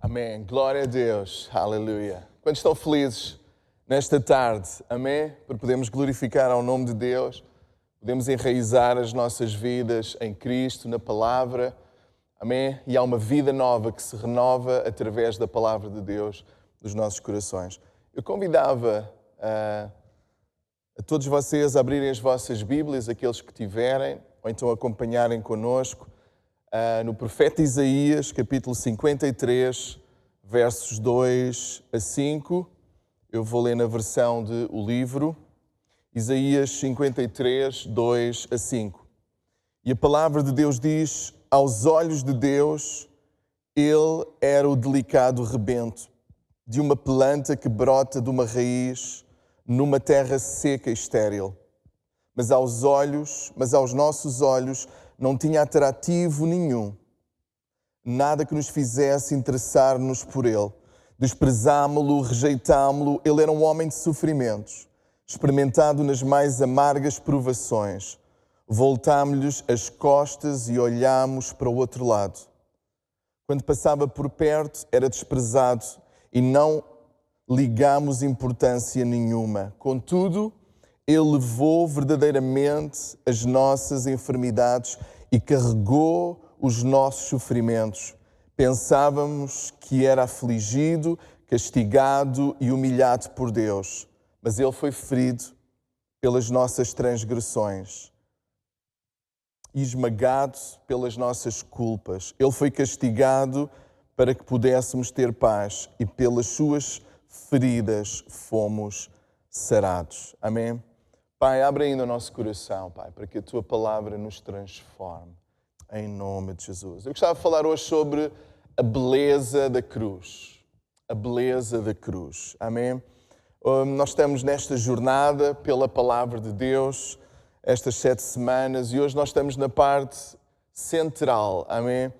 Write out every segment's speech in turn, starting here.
Amém. Glória a Deus. Aleluia. Quantos estão felizes nesta tarde? Amém? Para podermos glorificar ao nome de Deus, podemos enraizar as nossas vidas em Cristo, na palavra. Amém? E há uma vida nova que se renova através da palavra de Deus dos nossos corações. Eu convidava a todos vocês a abrirem as vossas Bíblias, aqueles que tiverem, ou então acompanharem connosco, no profeta Isaías, capítulo 53, versos 2 a 5. Eu vou ler na versão de O Livro. Isaías 53, 2 a 5. E a palavra de Deus diz: aos olhos de Deus, ele era o delicado rebento de uma planta que brota de uma raiz numa terra seca e estéril. Mas aos nossos olhos, não tinha atrativo nenhum, nada que nos fizesse interessar-nos por ele. Desprezámo-lo, rejeitámo-lo, ele era um homem de sofrimentos, experimentado nas mais amargas provações. Voltámo-lhes as costas e olhámos para o outro lado. Quando passava por perto, era desprezado e não ligámos importância nenhuma. Contudo, ele levou verdadeiramente as nossas enfermidades e carregou os nossos sofrimentos. Pensávamos que era afligido, castigado e humilhado por Deus, mas ele foi ferido pelas nossas transgressões e esmagado pelas nossas culpas. Ele foi castigado para que pudéssemos ter paz e pelas suas feridas fomos sarados. Amém? Pai, abre ainda o nosso coração, Pai, para que a Tua palavra nos transforme, em nome de Jesus. Eu gostava de falar hoje sobre a beleza da cruz. A beleza da cruz. Amém? Nós estamos nesta jornada pela palavra de Deus, estas 7 semanas, e hoje nós estamos na parte central, amém?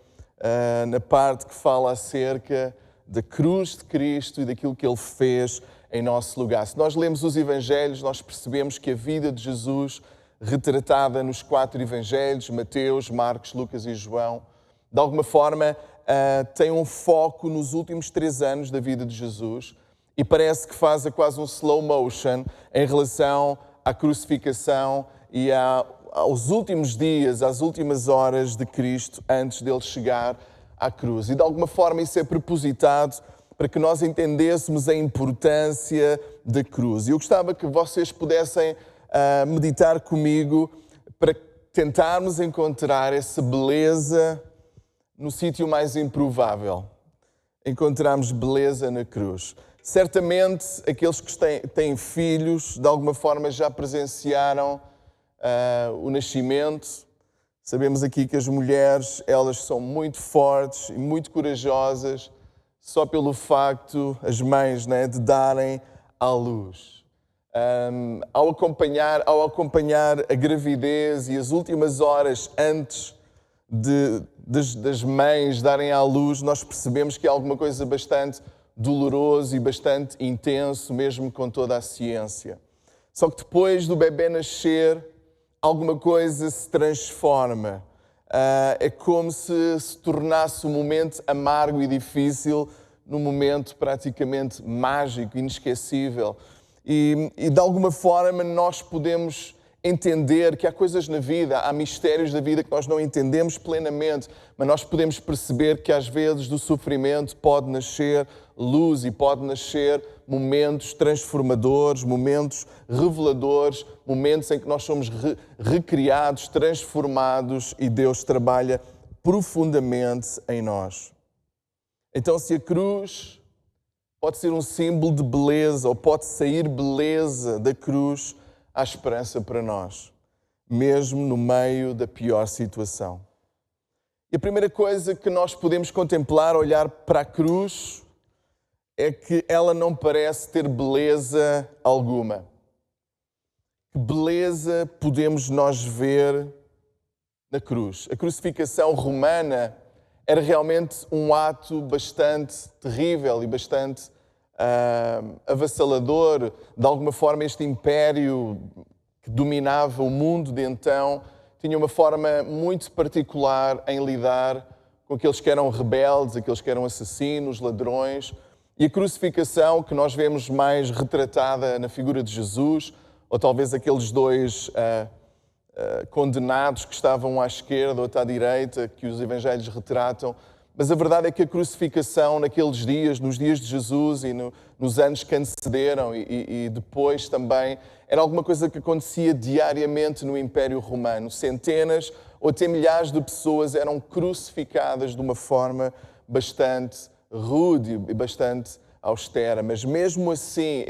Na parte que fala acerca da cruz de Cristo e daquilo que Ele fez em nosso lugar. Se nós lemos os Evangelhos, nós percebemos que a vida de Jesus, retratada nos 4 Evangelhos, Mateus, Marcos, Lucas e João, de alguma forma tem um foco nos últimos 3 anos da vida de Jesus e parece que faz quase um slow motion em relação à crucificação e aos últimos dias, às últimas horas de Cristo antes dele chegar à cruz. E de alguma forma isso é propositado para que nós entendêssemos a importância da cruz. E eu gostava que vocês pudessem meditar comigo para tentarmos encontrar essa beleza no sítio mais improvável. Encontrarmos beleza na cruz. Certamente, aqueles que têm filhos, de alguma forma já presenciaram o nascimento. Sabemos aqui que as mulheres, elas são muito fortes e muito corajosas, só pelo facto, as mães, de darem à luz. Ao acompanhar a gravidez e as últimas horas antes das mães darem à luz, nós percebemos que é alguma coisa bastante doloroso e bastante intenso, mesmo com toda a ciência. Só que depois do bebê nascer, alguma coisa se transforma. É como se tornasse um momento amargo e difícil num momento praticamente mágico, inesquecível. E de alguma forma nós podemos entender que há coisas na vida, há mistérios da vida que nós não entendemos plenamente, mas nós podemos perceber que às vezes do sofrimento pode nascer luz e pode nascer momentos transformadores, momentos reveladores, momentos em que nós somos recriados, transformados e Deus trabalha profundamente em nós. Então, se a cruz pode ser um símbolo de beleza ou pode sair beleza da cruz, há esperança para nós, mesmo no meio da pior situação. E a primeira coisa que nós podemos contemplar, olhar para a cruz, é que ela não parece ter beleza alguma. Que beleza podemos nós ver na cruz? A crucificação romana era realmente um ato bastante terrível e bastante avassalador. De alguma forma, este império que dominava o mundo de então tinha uma forma muito particular em lidar com aqueles que eram rebeldes, aqueles que eram assassinos, ladrões. E a crucificação que nós vemos mais retratada na figura de Jesus, ou talvez aqueles dois condenados que estavam à esquerda ou à direita, que os evangelhos retratam. Mas a verdade é que a crucificação naqueles dias, nos dias de Jesus e nos anos que antecederam e depois também, era alguma coisa que acontecia diariamente no Império Romano. Centenas ou até milhares de pessoas eram crucificadas de uma forma bastante rude e bastante austera. Mas mesmo assim,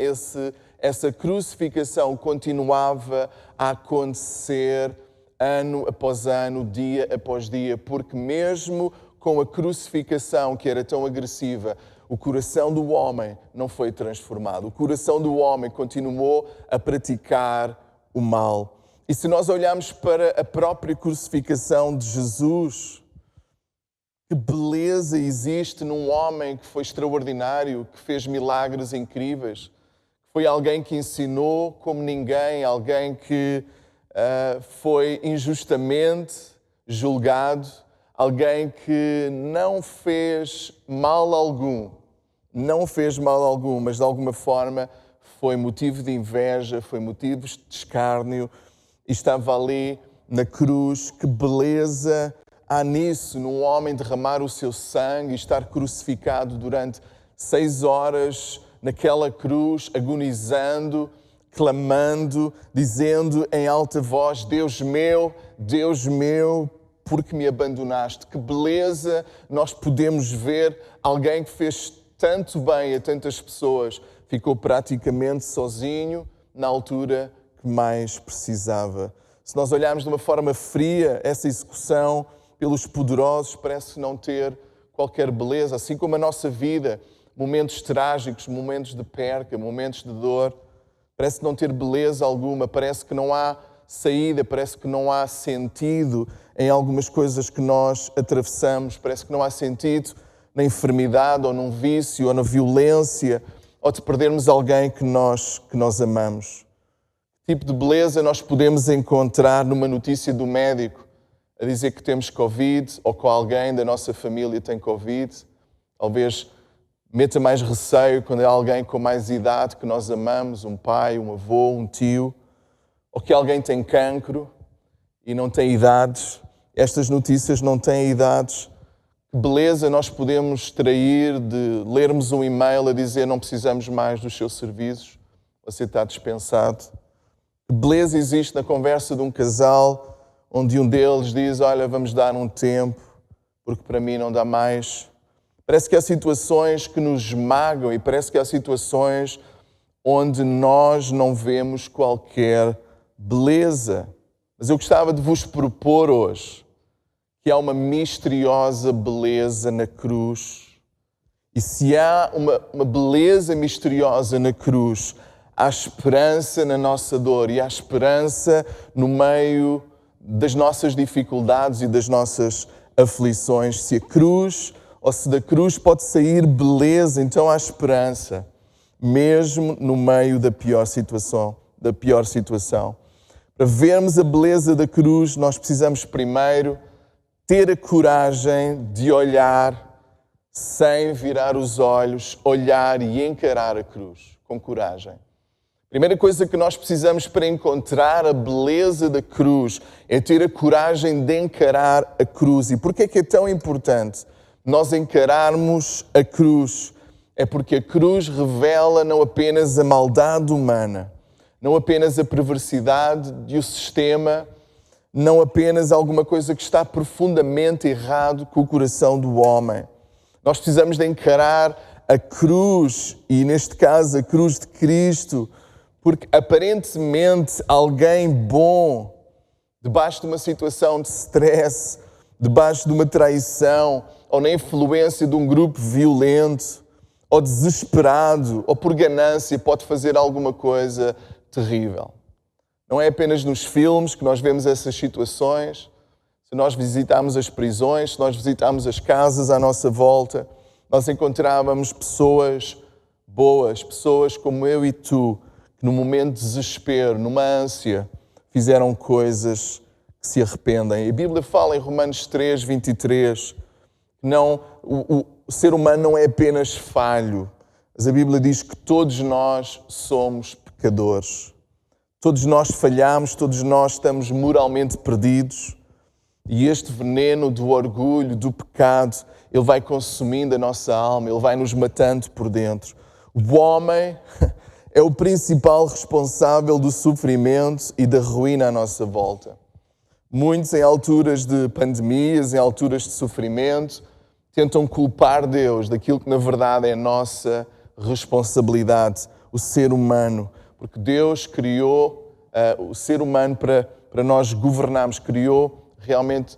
essa crucificação continuava a acontecer ano após ano, dia após dia, porque mesmo com a crucificação que era tão agressiva, o coração do homem não foi transformado. O coração do homem continuou a praticar o mal. E se nós olharmos para a própria crucificação de Jesus, que beleza existe num homem que foi extraordinário, que fez milagres incríveis, que foi alguém que ensinou como ninguém, alguém que foi injustamente julgado, alguém que não fez mal algum, mas de alguma forma foi motivo de inveja, foi motivo de escárnio e estava ali na cruz. Que beleza há nisso, num homem derramar o seu sangue e estar crucificado durante 6 horas naquela cruz, agonizando, clamando, dizendo em alta voz: Deus meu, porque me abandonaste. Que beleza nós podemos ver alguém que fez tanto bem a tantas pessoas, ficou praticamente sozinho na altura que mais precisava. Se nós olharmos de uma forma fria, essa execução pelos poderosos parece não ter qualquer beleza, assim como a nossa vida, momentos trágicos, momentos de perca, momentos de dor, parece não ter beleza alguma, parece que não há saída, parece que não há sentido em algumas coisas que nós atravessamos, parece que não há sentido na enfermidade, ou num vício, ou na violência, ou de perdermos alguém que nós amamos. Que tipo de beleza nós podemos encontrar numa notícia do médico a dizer que temos Covid, ou que alguém da nossa família tem Covid? Talvez meta mais receio quando é alguém com mais idade que nós amamos, um pai, um avô, um tio, ou que alguém tem cancro e não tem idades. Estas notícias não têm idades. Que beleza nós podemos extrair de lermos um e-mail a dizer: não precisamos mais dos seus serviços, você está dispensado. Que beleza existe na conversa de um casal onde um deles diz: olha, vamos dar um tempo, porque para mim não dá mais. Parece que há situações que nos esmagam e parece que há situações onde nós não vemos qualquer beleza. Mas eu gostava de vos propor hoje que há uma misteriosa beleza na cruz. E se há uma beleza misteriosa na cruz, há esperança na nossa dor e há esperança no meio das nossas dificuldades e das nossas aflições. Se a cruz, ou se da cruz pode sair beleza, então há esperança, mesmo no meio da pior situação. Para vermos a beleza da cruz, nós precisamos primeiro ter a coragem de olhar sem virar os olhos, olhar e encarar a cruz com coragem. A primeira coisa que nós precisamos para encontrar a beleza da cruz é ter a coragem de encarar a cruz. E porquê é que é tão importante nós encararmos a cruz? É porque a cruz revela não apenas a maldade humana, não apenas a perversidade do sistema, não apenas alguma coisa que está profundamente errado com o coração do homem. Nós precisamos de encarar a cruz, e neste caso a cruz de Cristo, porque aparentemente alguém bom, debaixo de uma situação de stress, debaixo de uma traição, ou na influência de um grupo violento, ou desesperado, ou por ganância, pode fazer alguma coisa terrível. Não é apenas nos filmes que nós vemos essas situações. Se nós visitarmos as prisões, se nós visitarmos as casas à nossa volta, nós encontrávamos pessoas boas, pessoas como eu e tu, que no momento de desespero, numa ânsia, fizeram coisas que se arrependem. A Bíblia fala em Romanos 3, 23, Não, o ser humano não é apenas falho, mas a Bíblia diz que todos nós somos pecadores. Todos nós falhamos, todos nós estamos moralmente perdidos. E este veneno do orgulho, do pecado, ele vai consumindo a nossa alma, ele vai nos matando por dentro. O homem é o principal responsável do sofrimento e da ruína à nossa volta. Muitos, em alturas de pandemias, em alturas de sofrimento, tentam culpar Deus daquilo que na verdade é a nossa responsabilidade, o ser humano. Porque Deus criou o ser humano para nós governarmos, criou realmente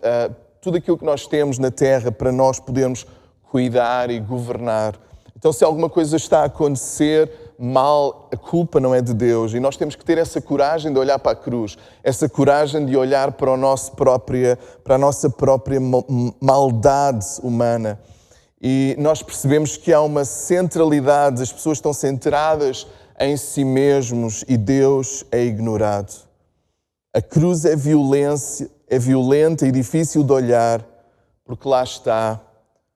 tudo aquilo que nós temos na Terra para nós podermos cuidar e governar. Então, se alguma coisa está a acontecer mal, a culpa não é de Deus. E nós temos que ter essa coragem de olhar para a cruz, essa coragem de olhar para a nossa própria maldade humana. E nós percebemos que há uma centralidade, as pessoas estão centradas em si mesmos e Deus é ignorado. A cruz é violenta e difícil de olhar, porque lá está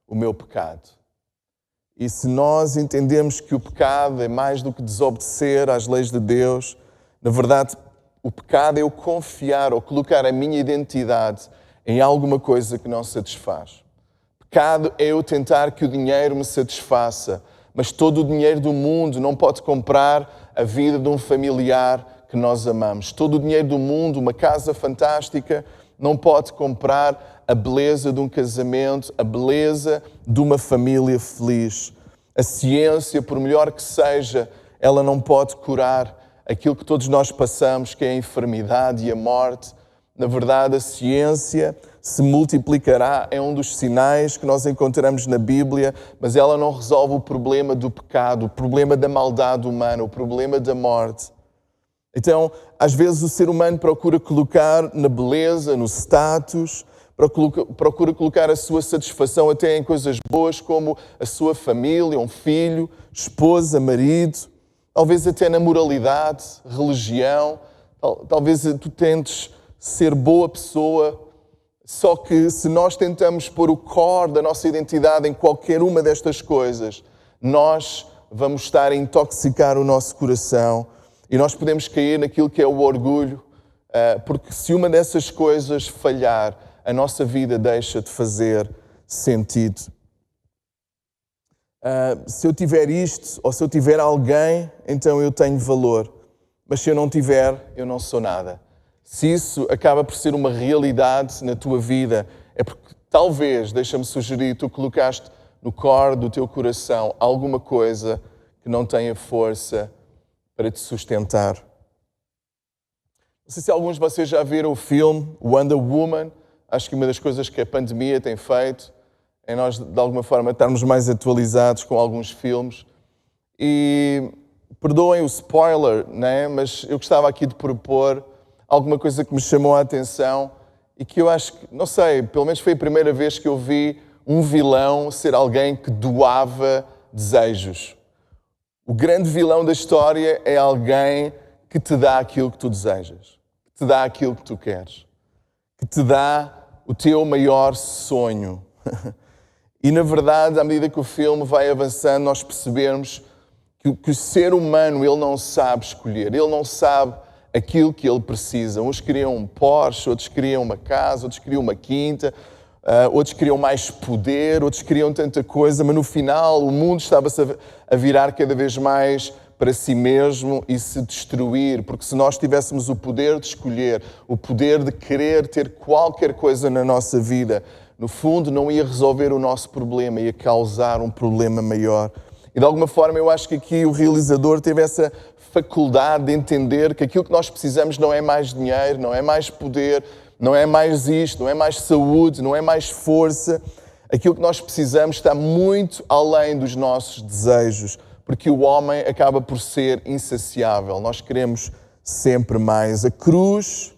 o meu pecado. E se nós entendemos que o pecado é mais do que desobedecer às leis de Deus, na verdade, o pecado é eu confiar ou colocar a minha identidade em alguma coisa que não satisfaz. Pecado é eu tentar que o dinheiro me satisfaça, mas todo o dinheiro do mundo não pode comprar a vida de um familiar que nós amamos. Todo o dinheiro do mundo, uma casa fantástica, não pode comprar a beleza de um casamento, a beleza de uma família feliz. A ciência, por melhor que seja, ela não pode curar aquilo que todos nós passamos, que é a enfermidade e a morte. Na verdade, a ciência se multiplicará, é um dos sinais que nós encontramos na Bíblia, mas ela não resolve o problema do pecado, o problema da maldade humana, o problema da morte. Então, às vezes o ser humano procura colocar na beleza, no status, procura colocar a sua satisfação até em coisas boas como a sua família, um filho, esposa, marido, talvez até na moralidade, religião, talvez tu tentes ser boa pessoa, só que se nós tentamos pôr o core da nossa identidade em qualquer uma destas coisas, nós vamos estar a intoxicar o nosso coração e nós podemos cair naquilo que é o orgulho, porque se uma dessas coisas falhar, a nossa vida deixa de fazer sentido. Se eu tiver isto, ou se eu tiver alguém, então eu tenho valor. Mas se eu não tiver, eu não sou nada. Se isso acaba por ser uma realidade na tua vida, é porque talvez, deixa-me sugerir, tu colocaste no core do teu coração alguma coisa que não tenha força para te sustentar. Não sei se alguns de vocês já viram o filme Wonder Woman. Acho que uma das coisas que a pandemia tem feito é nós, de alguma forma, estarmos mais atualizados com alguns filmes. E perdoem o spoiler, né? Mas eu gostava aqui de propor alguma coisa que me chamou a atenção e que eu acho que, não sei, pelo menos foi a primeira vez que eu vi um vilão ser alguém que doava desejos. O grande vilão da história é alguém que te dá aquilo que tu desejas, que te dá aquilo que tu queres, que te dá o teu maior sonho. E, na verdade, à medida que o filme vai avançando, nós percebemos que o ser humano, ele não sabe escolher, ele não sabe aquilo que ele precisa. Uns queriam um Porsche, outros queriam uma casa, outros queriam uma quinta, outros queriam mais poder, outros queriam tanta coisa, mas no final o mundo estava-se a virar cada vez mais para si mesmo e se destruir, porque se nós tivéssemos o poder de escolher, o poder de querer ter qualquer coisa na nossa vida, no fundo não ia resolver o nosso problema, ia causar um problema maior. E de alguma forma eu acho que aqui o realizador teve essa faculdade de entender que aquilo que nós precisamos não é mais dinheiro, não é mais poder, não é mais isto, não é mais saúde, não é mais força. Aquilo que nós precisamos está muito além dos nossos desejos, porque o homem acaba por ser insaciável. Nós queremos sempre mais. A cruz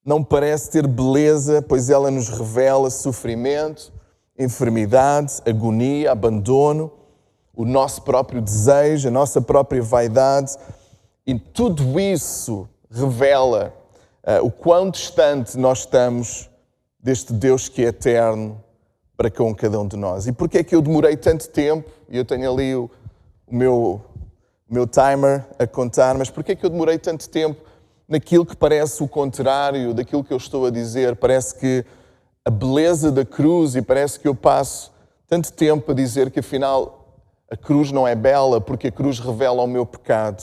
não parece ter beleza, pois ela nos revela sofrimento, enfermidade, agonia, abandono, o nosso próprio desejo, a nossa própria vaidade. E tudo isso revela o quão distante nós estamos deste Deus que é eterno, para com cada um de nós. E porquê é que eu demorei tanto tempo? E eu tenho ali o meu timer a contar, mas porquê é que eu demorei tanto tempo naquilo que parece o contrário daquilo que eu estou a dizer? Parece que a beleza da cruz, e parece que eu passo tanto tempo a dizer que afinal a cruz não é bela porque a cruz revela o meu pecado.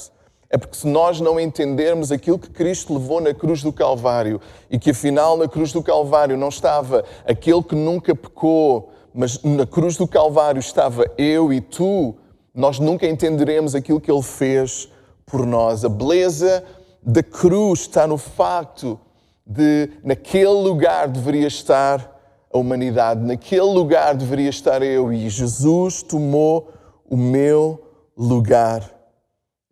É porque se nós não entendermos aquilo que Cristo levou na cruz do Calvário e que afinal na cruz do Calvário não estava aquele que nunca pecou, mas na cruz do Calvário estava eu e tu, nós nunca entenderemos aquilo que Ele fez por nós. A beleza da cruz está no facto de naquele lugar deveria estar a humanidade, naquele lugar deveria estar eu, e Jesus tomou o meu lugar.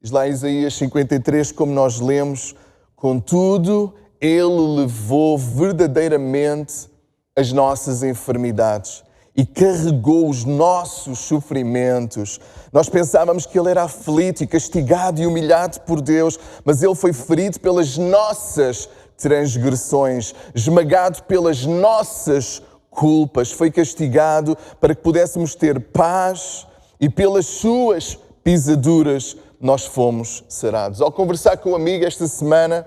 Diz lá em Isaías 53, como nós lemos, contudo, Ele levou verdadeiramente as nossas enfermidades e carregou os nossos sofrimentos. Nós pensávamos que Ele era aflito e castigado e humilhado por Deus, mas Ele foi ferido pelas nossas transgressões, esmagado pelas nossas culpas, foi castigado para que pudéssemos ter paz e pelas suas pisaduras nós fomos sarados. Ao conversar com um amigo esta semana,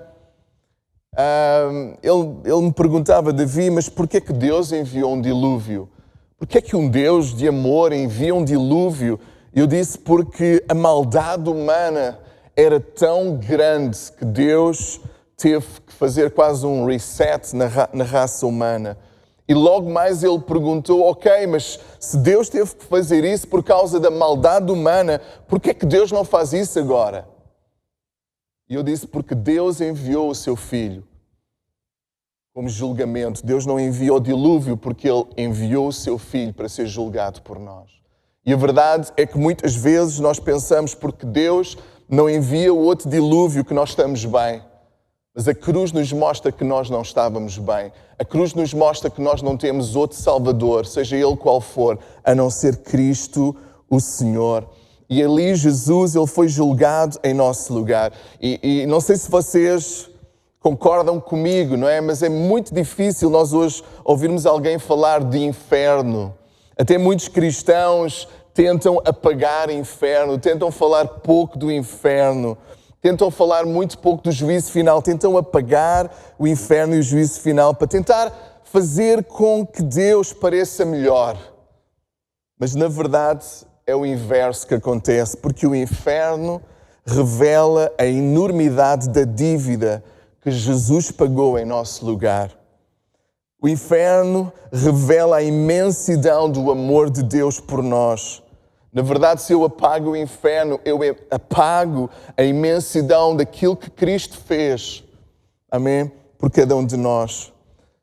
ele me perguntava, Davi, mas porquê é que Deus enviou um dilúvio? Porquê é que um Deus de amor envia um dilúvio? Eu disse, porque a maldade humana era tão grande que Deus teve que fazer quase um reset na raça humana. E logo mais ele perguntou, ok, mas se Deus teve que fazer isso por causa da maldade humana, por que é que Deus não faz isso agora? E eu disse, porque Deus enviou o seu Filho como julgamento. Deus não enviou o dilúvio porque Ele enviou o seu Filho para ser julgado por nós. E a verdade é que muitas vezes nós pensamos porque Deus não envia o outro dilúvio que nós estamos bem. Mas a cruz nos mostra que nós não estávamos bem. A cruz nos mostra que nós não temos outro Salvador, seja Ele qual for, a não ser Cristo, o Senhor. E ali Jesus, Ele foi julgado em nosso lugar. E não sei se vocês concordam comigo, não é? Mas é muito difícil nós hoje ouvirmos alguém falar de inferno. Até muitos cristãos tentam apagar o inferno, tentam falar pouco do inferno. Tentam falar muito pouco do juízo final, tentam apagar o inferno e o juízo final para tentar fazer com que Deus pareça melhor. Mas, na verdade, é o inverso que acontece, porque o inferno revela a enormidade da dívida que Jesus pagou em nosso lugar. O inferno revela a imensidão do amor de Deus por nós. Na verdade, se eu apago o inferno, eu apago a imensidão daquilo que Cristo fez. Amém? Por cada um de nós.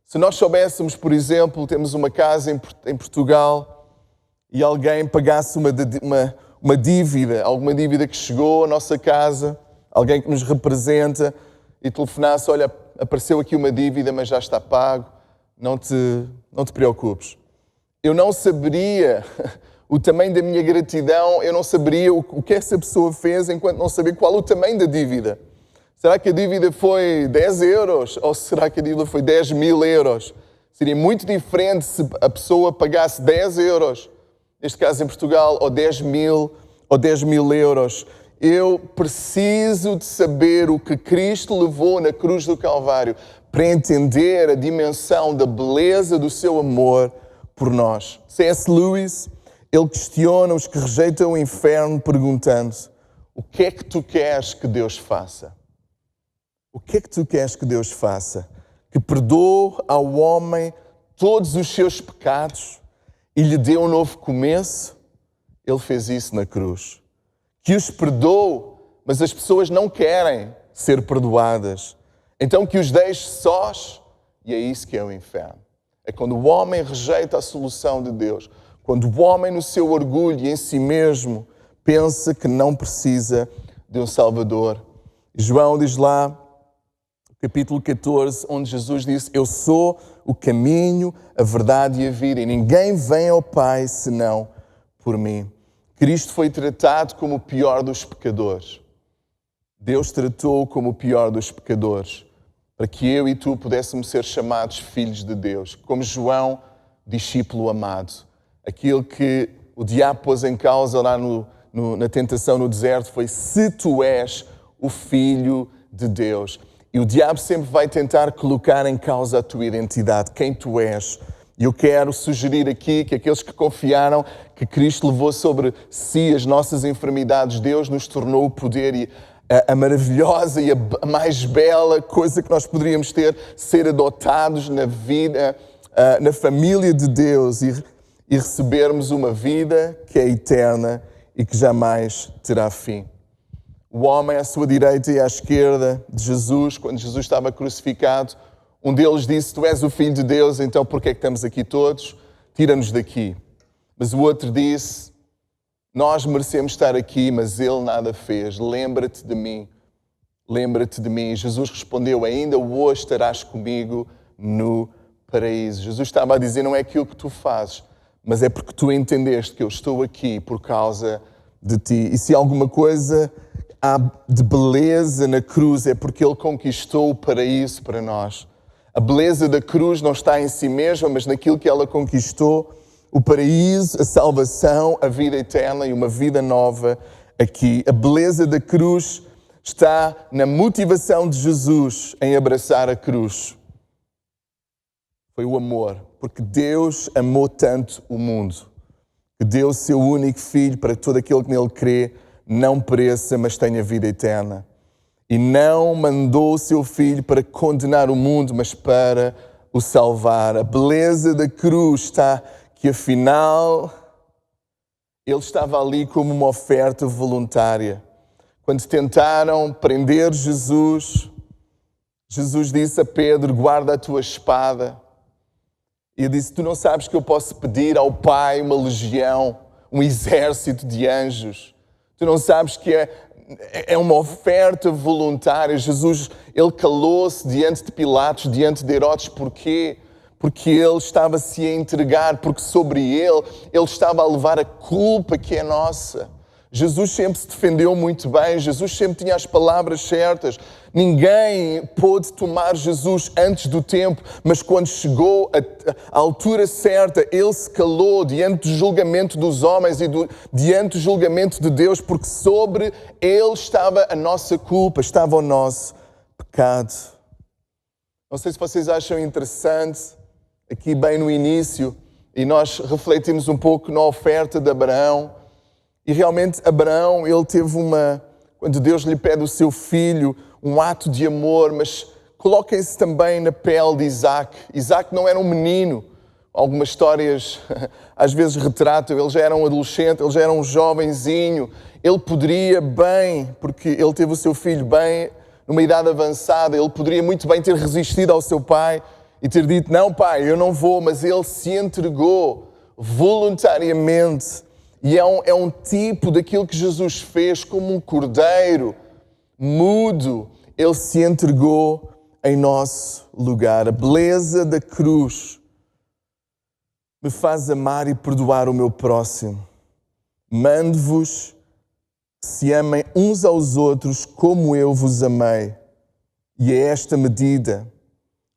Se nós soubéssemos, por exemplo, temos uma casa em Portugal e alguém pagasse uma dívida, alguma dívida que chegou à nossa casa, alguém que nos representa e telefonasse, olha, apareceu aqui uma dívida, mas já está pago, não te preocupes. Eu não saberia o tamanho da minha gratidão, eu não saberia o que essa pessoa fez enquanto não sabia qual o tamanho da dívida. Será que a dívida foi 10 euros ou será que a dívida foi 10 mil euros? Seria muito diferente se a pessoa pagasse 10 euros, neste caso em Portugal, ou 10 mil euros. Eu preciso de saber o que Cristo levou na cruz do Calvário para entender a dimensão da beleza do seu amor por nós. C.S. Lewis, ele questiona os que rejeitam o inferno perguntando: o que é que tu queres que Deus faça? O que é que tu queres que Deus faça? Que perdoe ao homem todos os seus pecados e lhe dê um novo começo? Ele fez isso na cruz. Que os perdoe, mas as pessoas não querem ser perdoadas. Então que os deixe sós, e é isso que é o inferno. É quando o homem rejeita a solução de Deus. Quando o homem, no seu orgulho e em si mesmo, pensa que não precisa de um Salvador. João diz lá, capítulo 14, onde Jesus disse: eu sou o caminho, a verdade e a vida, e ninguém vem ao Pai senão por mim. Cristo foi tratado como o pior dos pecadores. Deus tratou como o pior dos pecadores, para que eu e tu pudéssemos ser chamados filhos de Deus. Como João discípulo amado. Aquilo que o diabo pôs em causa lá na tentação no deserto foi: se tu és o Filho de Deus. E o diabo sempre vai tentar colocar em causa a tua identidade, quem tu és. E eu quero sugerir aqui que aqueles que confiaram que Cristo levou sobre si as nossas enfermidades, Deus nos tornou o poder e a maravilhosa e a mais bela coisa que nós poderíamos ter, ser adotados na vida, na família de Deus e recebermos uma vida que é eterna e que jamais terá fim. O homem à sua direita e à esquerda de Jesus, quando Jesus estava crucificado, um deles disse: tu és o Filho de Deus, então por que é que estamos aqui todos? Tira-nos daqui. Mas o outro disse: nós merecemos estar aqui, mas ele nada fez. Lembra-te de mim. Lembra-te de mim. E Jesus respondeu: ainda hoje estarás comigo no paraíso. Jesus estava a dizer: não é aquilo que tu fazes, mas é porque tu entendeste que eu estou aqui por causa de ti. E se alguma coisa há de beleza na cruz, é porque ele conquistou o paraíso para nós. A beleza da cruz não está em si mesma, mas naquilo que ela conquistou: o paraíso, a salvação, a vida eterna e uma vida nova aqui. A beleza da cruz está na motivação de Jesus em abraçar a cruz. Foi o amor, porque Deus amou tanto o mundo, que deu o seu único Filho para todo aquele que nele crê não pereça, mas tenha vida eterna. E não mandou o seu Filho para condenar o mundo, mas para o salvar. A beleza da cruz está que, afinal, ele estava ali como uma oferta voluntária. Quando tentaram prender Jesus, Jesus disse a Pedro: guarda a tua espada. E ele disse: tu não sabes que eu posso pedir ao Pai uma legião, um exército de anjos. Tu não sabes que é uma oferta voluntária. Jesus, ele calou-se diante de Pilatos, diante de Herodes. Porquê? Porque ele estava-se a entregar, porque sobre ele estava a levar a culpa que é nossa. Jesus sempre se defendeu muito bem, Jesus sempre tinha as palavras certas. Ninguém pôde tomar Jesus antes do tempo, mas quando chegou a altura certa, ele se calou diante do julgamento dos homens e diante do julgamento de Deus, porque sobre ele estava a nossa culpa, estava o nosso pecado. Não sei se vocês acham interessante, aqui bem no início, e nós refletimos um pouco na oferta de Abraão. E realmente Abraão, ele teve quando Deus lhe pede o seu filho, um ato de amor, mas coloquem-se também na pele de Isaac. Isaac não era um menino. Algumas histórias às vezes retratam, ele já era um adolescente, ele já era um jovenzinho. Ele poderia bem, porque ele teve o seu filho bem, numa idade avançada, ele poderia muito bem ter resistido ao seu pai e ter dito: não pai, eu não vou, mas ele se entregou voluntariamente. E é um tipo daquilo que Jesus fez, como um cordeiro mudo. Ele se entregou em nosso lugar. A beleza da cruz me faz amar e perdoar o meu próximo. Mando-vos que se amem uns aos outros como eu vos amei. E é esta medida.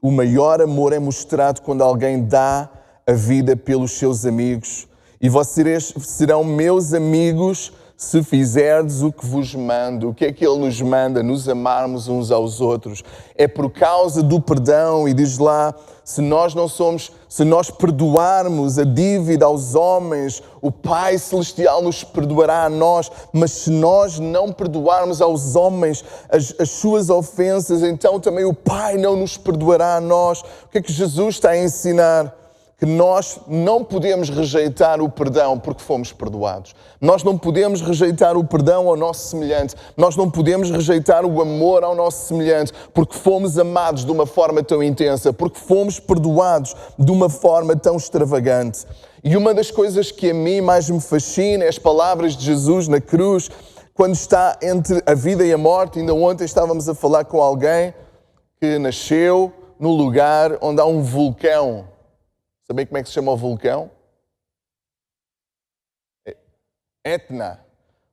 O maior amor é mostrado quando alguém dá a vida pelos seus amigos. E vocês serão meus amigos se fizerdes o que vos mando. O que é que Ele nos manda? Nos amarmos uns aos outros. É por causa do perdão. E diz lá, se nós perdoarmos a dívida aos homens, o Pai Celestial nos perdoará a nós. Mas se nós não perdoarmos aos homens as suas ofensas, então também o Pai não nos perdoará a nós. O que é que Jesus está a ensinar? Que nós não podemos rejeitar o perdão porque fomos perdoados. Nós não podemos rejeitar o perdão ao nosso semelhante. Nós não podemos rejeitar o amor ao nosso semelhante porque fomos amados de uma forma tão intensa, porque fomos perdoados de uma forma tão extravagante. E uma das coisas que a mim mais me fascina é as palavras de Jesus na cruz, quando está entre a vida e a morte. Ainda ontem estávamos a falar com alguém que nasceu no lugar onde há um vulcão. Sabem como é que se chama o vulcão? Etna,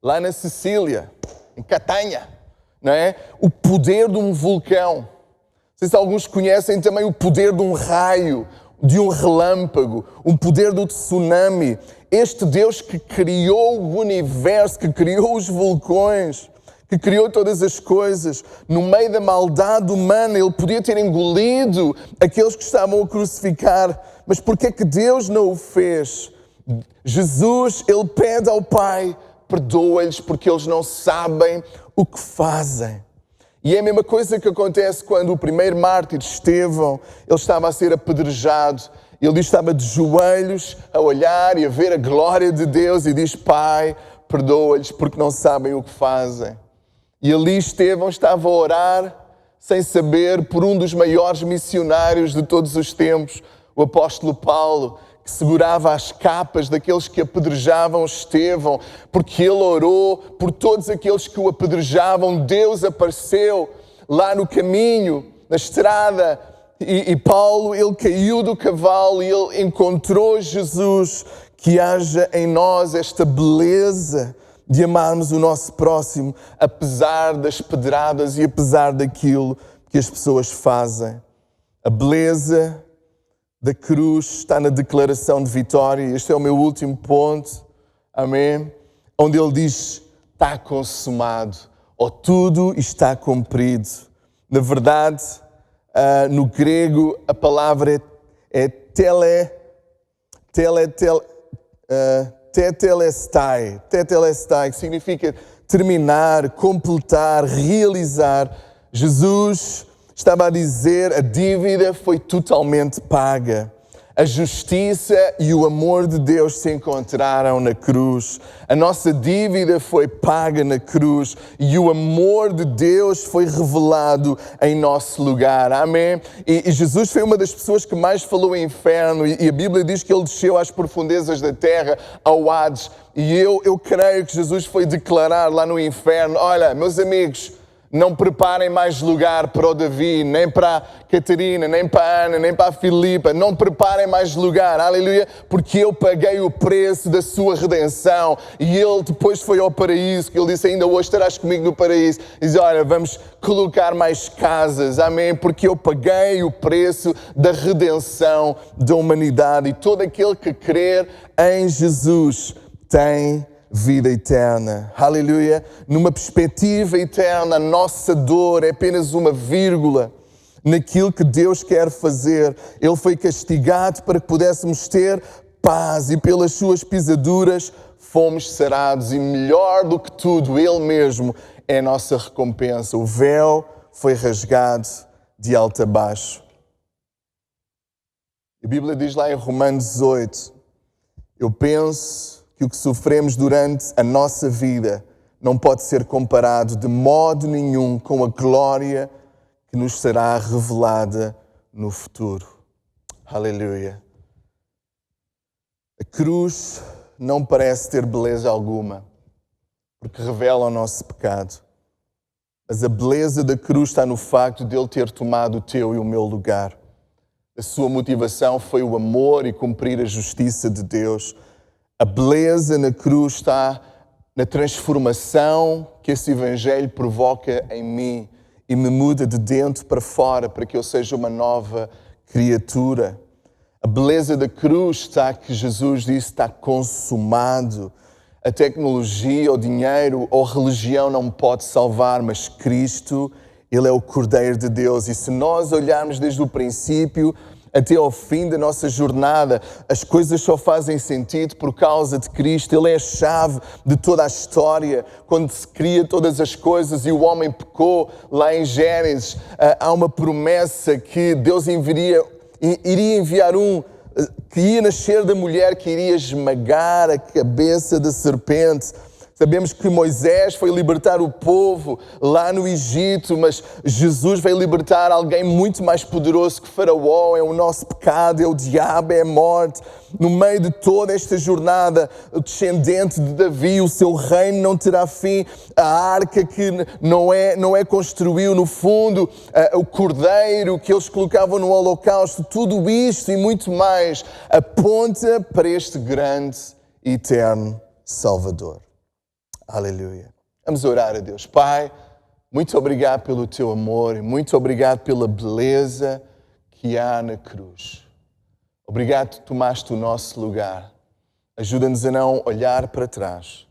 lá na Sicília, em Catânia, não é? O poder de um vulcão. Não sei se alguns conhecem também o poder de um raio. de um relâmpago, um poder do tsunami. Este Deus que criou o universo, que criou os vulcões, que criou todas as coisas, no meio da maldade humana, Ele podia ter engolido aqueles que estavam a crucificar. Mas por que é que Deus não o fez? Jesus, Ele pede ao Pai, perdoa-lhes porque eles não sabem o que fazem. E é a mesma coisa que acontece quando o primeiro mártir, Estevão, ele estava a ser apedrejado. Ele estava de joelhos a olhar e a ver a glória de Deus e diz: Pai, perdoa-lhes porque não sabem o que fazem. E ali Estevão estava a orar sem saber por um dos maiores missionários de todos os tempos, o apóstolo Paulo, que segurava as capas daqueles que apedrejavam Estevão, porque ele orou por todos aqueles que o apedrejavam. Deus apareceu lá no caminho, na estrada, e Paulo, ele caiu do cavalo e ele encontrou Jesus. Que haja em nós esta beleza de amarmos o nosso próximo, apesar das pedradas e apesar daquilo que as pessoas fazem. A beleza da cruz está na declaração de vitória. Este é o meu último ponto, amém? Onde ele diz: está consumado, ou tudo está cumprido. Na verdade, no grego, a palavra é tetelestai, que significa terminar, completar, realizar. Jesus estava a dizer: a dívida foi totalmente paga. A justiça e o amor de Deus se encontraram na cruz. A nossa dívida foi paga na cruz e o amor de Deus foi revelado em nosso lugar. Amém? E Jesus foi uma das pessoas que mais falou em inferno, e a Bíblia diz que ele desceu às profundezas da terra, ao Hades. E eu creio que Jesus foi declarar lá no inferno: olha, meus amigos, não preparem mais lugar para o Davi, nem para a Catarina, nem para a Ana, nem para a Filipa. Não preparem mais lugar, aleluia, porque eu paguei o preço da sua redenção. E ele depois foi ao paraíso, que ele disse: ainda hoje estarás comigo no paraíso. E diz: olha, vamos colocar mais casas, amém, porque eu paguei o preço da redenção da humanidade. E todo aquele que crer em Jesus tem vida eterna. Aleluia. Numa perspectiva eterna, a nossa dor é apenas uma vírgula naquilo que Deus quer fazer. Ele foi castigado para que pudéssemos ter paz, e pelas suas pisaduras fomos sarados. E melhor do que tudo, Ele mesmo é a nossa recompensa. O véu foi rasgado de alto a baixo. A Bíblia diz lá em Romanos 18: eu penso que o que sofremos durante a nossa vida não pode ser comparado de modo nenhum com a glória que nos será revelada no futuro. Aleluia. A cruz não parece ter beleza alguma, porque revela o nosso pecado. Mas a beleza da cruz está no facto de Ele ter tomado o teu e o meu lugar. A sua motivação foi o amor e cumprir a justiça de Deus. A beleza na cruz está na transformação que esse Evangelho provoca em mim e me muda de dentro para fora, para que eu seja uma nova criatura. A beleza da cruz está que Jesus disse: está consumado. A tecnologia, o dinheiro ou a religião não me pode salvar, mas Cristo, Ele é o Cordeiro de Deus. E se nós olharmos desde o princípio até ao fim da nossa jornada, as coisas só fazem sentido por causa de Cristo. Ele é a chave de toda a história. Quando se cria todas as coisas e o homem pecou, lá em Gênesis, há uma promessa que Deus iria enviar que ia nascer da mulher, que iria esmagar a cabeça da serpente. Sabemos que Moisés foi libertar o povo lá no Egito, mas Jesus veio libertar alguém muito mais poderoso que Faraó. É o nosso pecado, é o diabo, é a morte. No meio de toda esta jornada, o descendente de Davi, o seu reino não terá fim. A arca que não é construiu, no fundo, o cordeiro que eles colocavam no holocausto, tudo isto e muito mais aponta para este grande e eterno Salvador. Aleluia. Vamos orar a Deus. Pai, muito obrigado pelo teu amor e muito obrigado pela beleza que há na cruz. Obrigado que tomaste o nosso lugar. Ajuda-nos a não olhar para trás,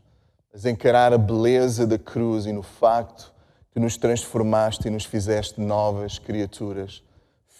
mas a encarar a beleza da cruz e no facto que nos transformaste e nos fizeste novas criaturas,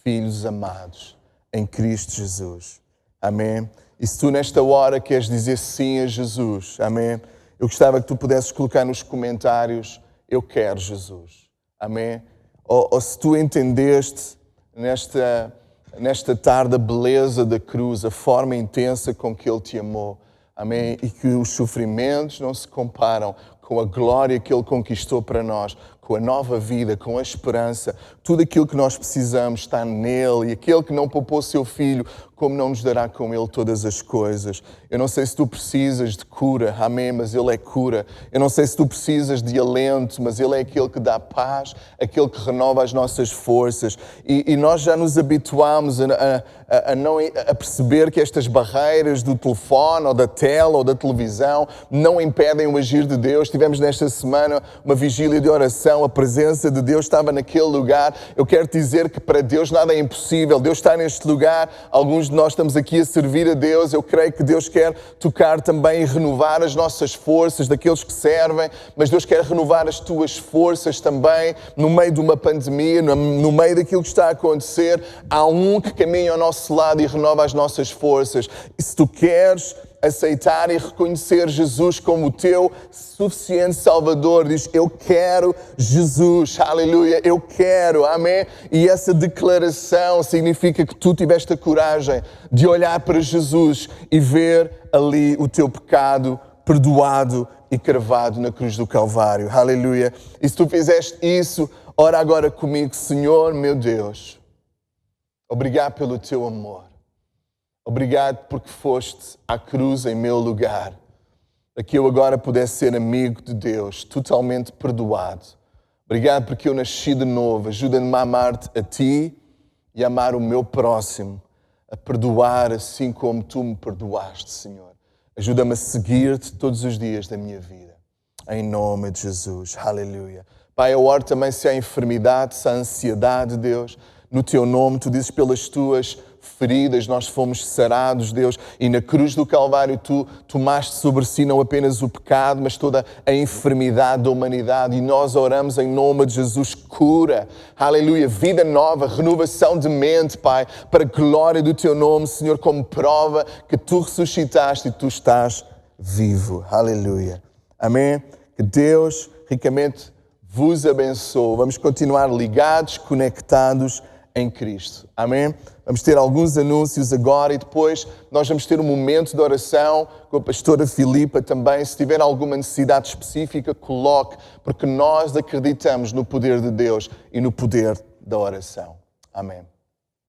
filhos amados em Cristo Jesus. Amém? E se tu nesta hora queres dizer sim a Jesus, amém? Eu gostava que tu pudesses colocar nos comentários, eu quero Jesus. Amém? Ou se tu entendeste nesta tarde a beleza da cruz, a forma intensa com que Ele te amou. Amém? E que os sofrimentos não se comparam com a glória que Ele conquistou para nós, com a nova vida, com a esperança. Tudo aquilo que nós precisamos está nele. E aquele que não poupou seu Filho, como não nos dará com Ele todas as coisas? Eu não sei se tu precisas de cura, amém, mas Ele é cura. Eu não sei se tu precisas de alento, mas Ele é aquele que dá paz, aquele que renova as nossas forças. E nós já nos habituámos a perceber que estas barreiras do telefone, ou da tela, ou da televisão, não impedem o agir de Deus. Tivemos nesta semana uma vigília de oração, a presença de Deus estava naquele lugar. Eu quero dizer que para Deus nada é impossível. Deus está neste lugar. Alguns de nós estamos aqui a servir a Deus. Eu creio que Deus quer tocar também e renovar as nossas forças daqueles que servem, mas Deus quer renovar as tuas forças também no meio de uma pandemia, no meio daquilo que está a acontecer. Há um que caminha ao nosso lado e renova as nossas forças. E se tu queres aceitar e reconhecer Jesus como o teu suficiente Salvador, diz, eu quero Jesus, aleluia, eu quero, amém? E essa declaração significa que tu tiveste a coragem de olhar para Jesus e ver ali o teu pecado perdoado e cravado na cruz do Calvário, aleluia. E se tu fizeste isso, ora agora comigo, Senhor, meu Deus, obrigado pelo teu amor. Obrigado porque foste à cruz em meu lugar, para que eu agora pudesse ser amigo de Deus, totalmente perdoado. Obrigado porque eu nasci de novo. Ajuda-me a amar-te a ti e a amar o meu próximo, a perdoar assim como tu me perdoaste, Senhor. Ajuda-me a seguir-te todos os dias da minha vida. Em nome de Jesus. Aleluia. Pai, eu oro também se há enfermidade, se há ansiedade, Deus. No teu nome, tu dizes pelas tuas feridas, nós fomos sarados, Deus, e na cruz do Calvário tu tomaste sobre si não apenas o pecado, mas toda a enfermidade da humanidade, e nós oramos em nome de Jesus, cura, aleluia, vida nova, renovação de mente, Pai, para a glória do teu nome, Senhor, como prova que tu ressuscitaste e tu estás vivo, aleluia, amém? Que Deus ricamente vos abençoe, vamos continuar ligados, conectados em Cristo, amém? Vamos ter alguns anúncios agora e depois nós vamos ter um momento de oração com a pastora Filipa também. Se tiver alguma necessidade específica, coloque, porque nós acreditamos no poder de Deus e no poder da oração. Amém.